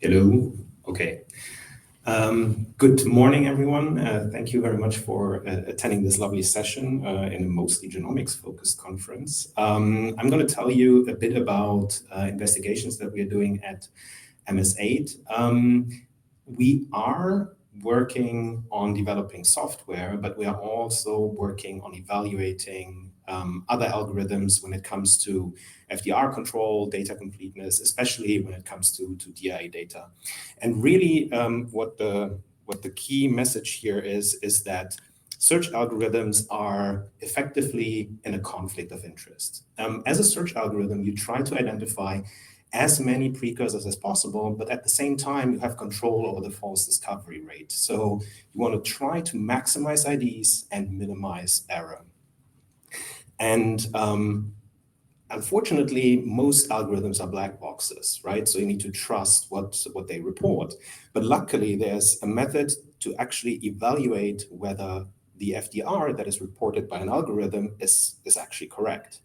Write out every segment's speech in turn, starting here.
Hello. Okay. Good morning, everyone. Thank you very much for attending this lovely session in a mostly genomics-focused conference. I'm going to tell you a bit about investigations that we are doing at MS8. We are working on developing software, but we are also working on evaluating other algorithms when it comes to FDR control, data completeness, especially when it comes to DI data. And really, what the key message here is that search algorithms are effectively in a conflict of interest. As a search algorithm, you try to identify as many precursors as possible, but at the same time, you have control over the false discovery rate. So you want to try to maximize IDs and minimize error. And unfortunately, most algorithms are black boxes, right? So you need to trust what they report. But luckily, there's a method to actually evaluate whether the FDR that is reported by an algorithm is actually correct.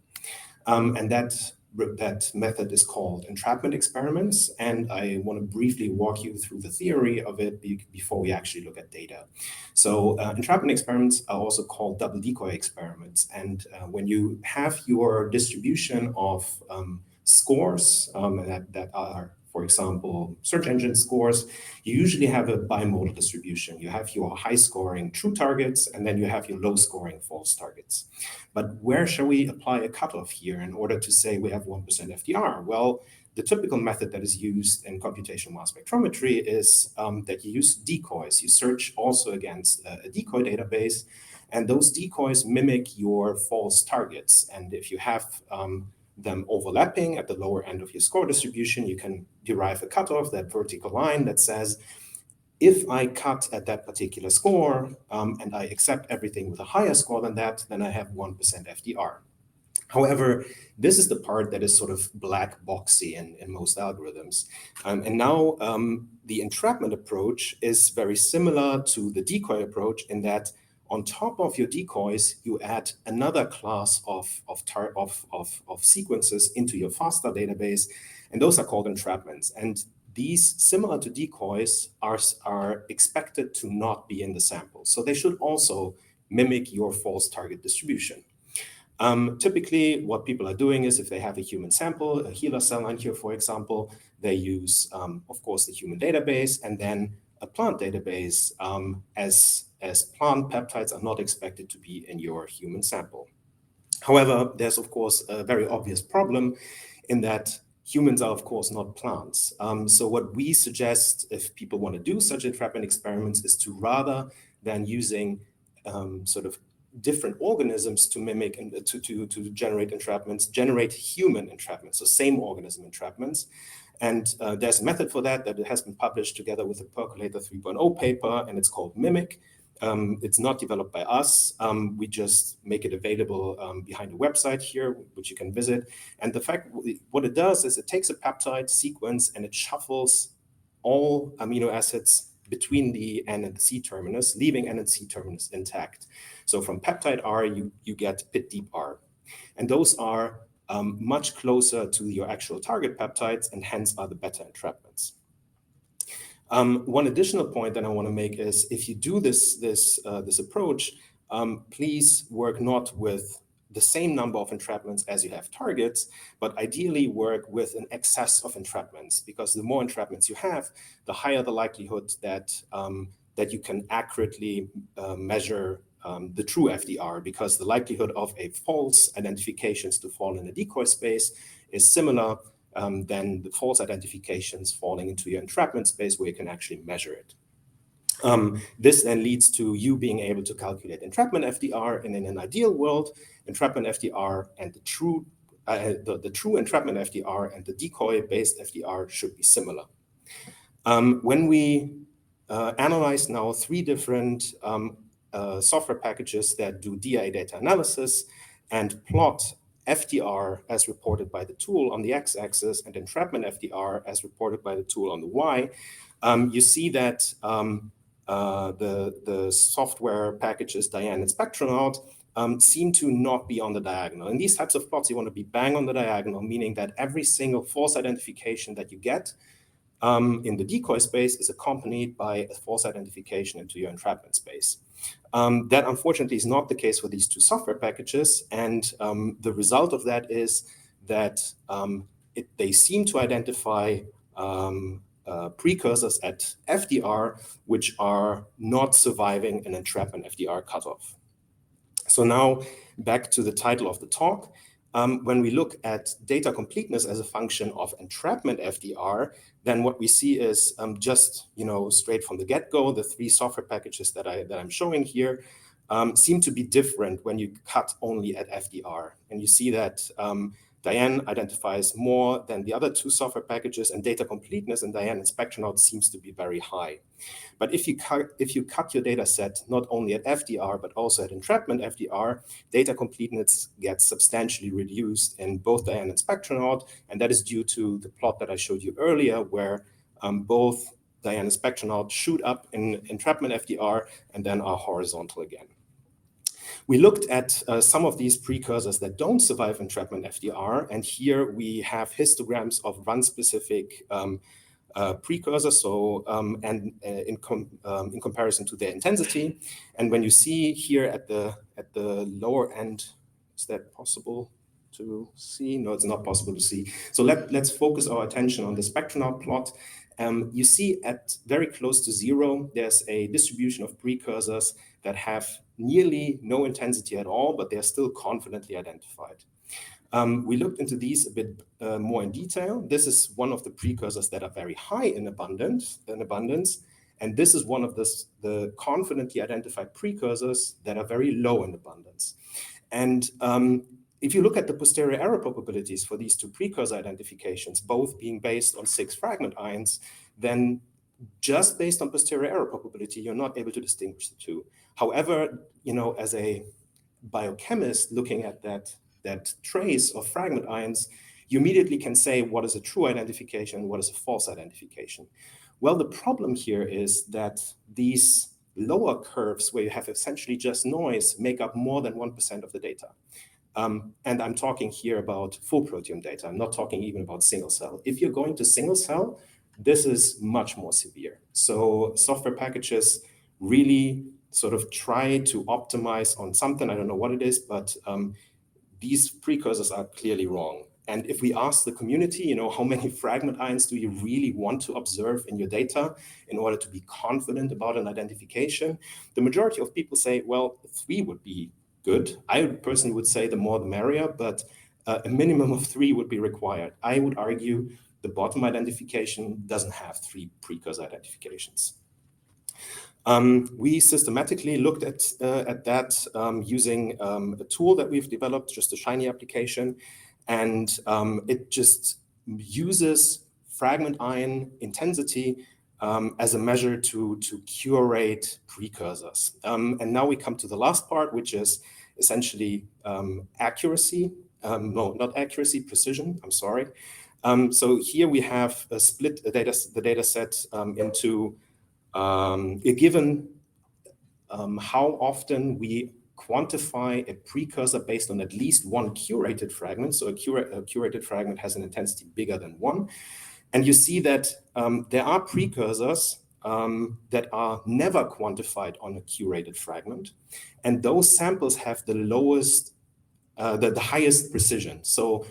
And that method is called entrapment experiments, and I want to briefly walk you through the theory of it before we actually look at data. So entrapment experiments are also called double decoy experiments, and when you have your distribution of scores that are, for example, search engine scores, you usually have a bimodal distribution. You have your high-scoring true targets, and then you have your low-scoring false targets. But where shall we apply a cutoff here in order to say we have 1% FDR? Well, the typical method that is used in computational mass spectrometry is that you use decoys. You search also against a decoy database, and those decoys mimic your false targets. And if you have them overlapping at the lower end of your score distribution, you can derive a cutoff, that vertical line that says, if I cut at that particular score and I accept everything with a higher score than that, then I have 1% FDR. However, this is the part that is sort of black boxy in most algorithms. And now the entrapment approach is very similar to the decoy approach in that on top of your decoys, you add another class of sequences into your FASTA database, and those are called entrapments. And these, similar to decoys, are expected to not be in the sample. So they should also mimic your false target distribution. Typically, what people are doing is if they have a human sample, a HeLa cell line here, for example, they use, of course, the human database and then a plant database as plant peptides are not expected to be in your human sample. However, there's, of course, a very obvious problem in that humans are, of course, not plants. So what we suggest if people want to do such entrapment experiments is to, rather than using sort of different organisms to mimic and to generate entrapments, generate human entrapments, so same organism entrapments. And there's a method for that has been published together with the Percolator 3.0 paper, and it's called MIMIC. It's not developed by us. We just make it available behind the website here, which you can visit. And the fact, what it does is it takes a peptide sequence and it shuffles all amino acids between the N and the C terminus, leaving N and C terminus intact. So from peptide R, you get pit deep R. And those are much closer to your actual target peptides and hence are the better entrapments. One additional point that I want to make is if you do this approach, please work not with the same number of entrapments as you have targets, but ideally work with an excess of entrapments, because the more entrapments you have, the higher the likelihood that you can accurately measure the true FDR, because the likelihood of a false identifications to fall in a decoy space is similar than the false identifications falling into your entrapment space where you can actually measure it. This then leads to you being able to calculate entrapment FDR, and in an ideal world, entrapment FDR and the true entrapment FDR and the decoy-based FDR should be similar. When we analyze now 3 different software packages that do DI data analysis and plot FDR as reported by the tool on the x-axis and entrapment FDR as reported by the tool on the y, you see that the software packages Diane and Spectronaut seem to not be on the diagonal. In these types of plots, you want to be bang on the diagonal, meaning that every single false identification that you get in the decoy space is accompanied by a false identification into your entrapment space. That unfortunately is not the case for these two software packages, and the result of that is that they seem to identify precursors at FDR which are not surviving an entrapment FDR cutoff. So now back to the title of the talk. When we look at data completeness as a function of entrapment FDR, then what we see is just straight from the get-go, the three software packages that I'm showing here seem to be different when you cut only at FDR. And you see that Diane identifies more than the other two software packages, and data completeness in Diane and Spectronaut seems to be very high. But if you cut your data set not only at FDR, but also at entrapment FDR, data completeness gets substantially reduced in both Diane and Spectronaut, and that is due to the plot that I showed you earlier, where both Diane and Spectronaut shoot up in entrapment FDR and then are horizontal again. We looked at some of these precursors that don't survive entrapment FDR, and here we have histograms of run-specific precursors, so in comparison to their intensity. And when you see here at the lower end, is that possible to see? No, it's not possible to see. So let's focus our attention on the Spectronaut plot. You see at very close to zero, there's a distribution of precursors that have nearly no intensity at all, but they're still confidently identified. We looked into these a bit more in detail. This is one of the precursors that are very high in abundance, and this is one of the confidently identified precursors that are very low in abundance. And if you look at the posterior error probabilities for these two precursor identifications, both being based on 6 fragment ions, then just based on posterior error probability, you're not able to distinguish the two. However, as a biochemist looking at that trace of fragment ions, you immediately can say what is a true identification, what is a false identification. Well, the problem here is that these lower curves, where you have essentially just noise, make up more than 1% of the data. And I'm talking here about full proteome data. I'm not talking even about single cell. If you're going to single cell, this is much more severe. So software packages really sort of try to optimize on something. I don't know what it is, but these precursors are clearly wrong. And if we ask the community, how many fragment ions do you really want to observe in your data in order to be confident about an identification, the majority of people say, well, 3 would be good. I personally would say the more the merrier, but a minimum of 3 would be required. I would argue the bottom identification doesn't have 3 precursor identifications. We systematically looked at that using a tool that we've developed, just a Shiny application, and it just uses fragment ion intensity as a measure to curate precursors. And now we come to the last part, which is essentially accuracy. No, not accuracy, precision, I'm sorry. So here we have split the data set into given how often we quantify a precursor based on at least one curated fragment. So a curated fragment has an intensity bigger than 1. And you see that there are precursors that are never quantified on a curated fragment. And those samples have the lowest, the highest precision. So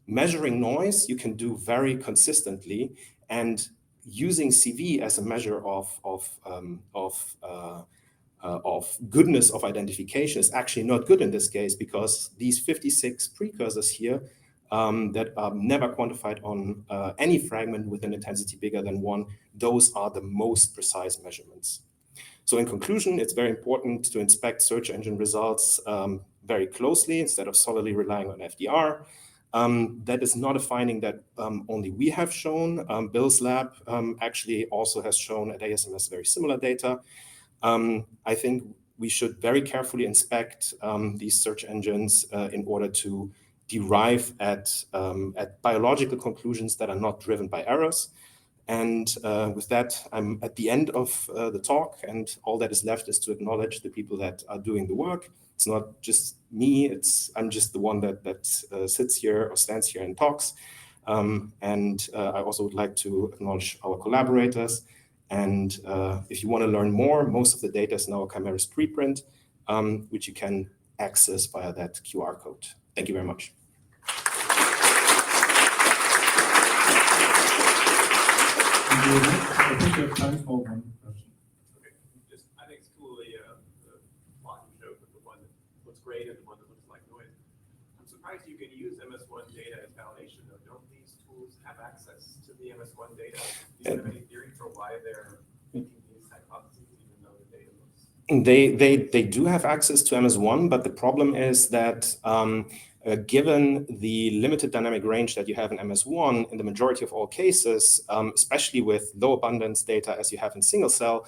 measuring noise, you can do very consistently, and using CV as a measure of goodness of identification is actually not good in this case, because these 56 precursors here that are never quantified on any fragment with an intensity bigger than 1, those are the most precise measurements. So in conclusion, it's very important to inspect search engine results very closely instead of solely relying on FDR. That is not a finding that only we have shown. Bill's lab actually also has shown at ISMB very similar data. I think we should very carefully inspect these search engines in order to derive at biological conclusions that are not driven by errors. And with that, I'm at the end of the talk, and all that is left is to acknowledge the people that are doing the work. It's not just me, I'm just the one that sits here or stands here and talks. I also would like to acknowledge our collaborators. And if you want to learn more, most of the data is now a CompMS preprint, which you can access via that QR code. Thank you very much. I think we have time for one question. Okay. I think it's cool the plot you showed with the one that looks great and the one that looks like noise. I'm surprised you can use MS1 data as validation, though. Don't these tools have access to the MS1 data? Do you have any theory for why they're making these hypotheses, even though the data looks... They do have access to MS1, but the problem is that given the limited dynamic range that you have in MS1, in the majority of all cases, especially with low abundance data as you have in single cell,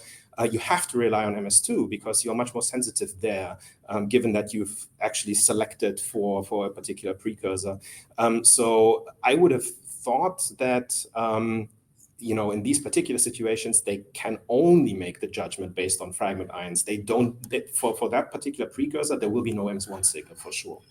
you have to rely on MS2 because you're much more sensitive there, given that you've actually selected for a particular precursor. So I would have thought that in these particular situations, they can only make the judgment based on fragment ions. For that particular precursor, there will be no MS1 signal for sure.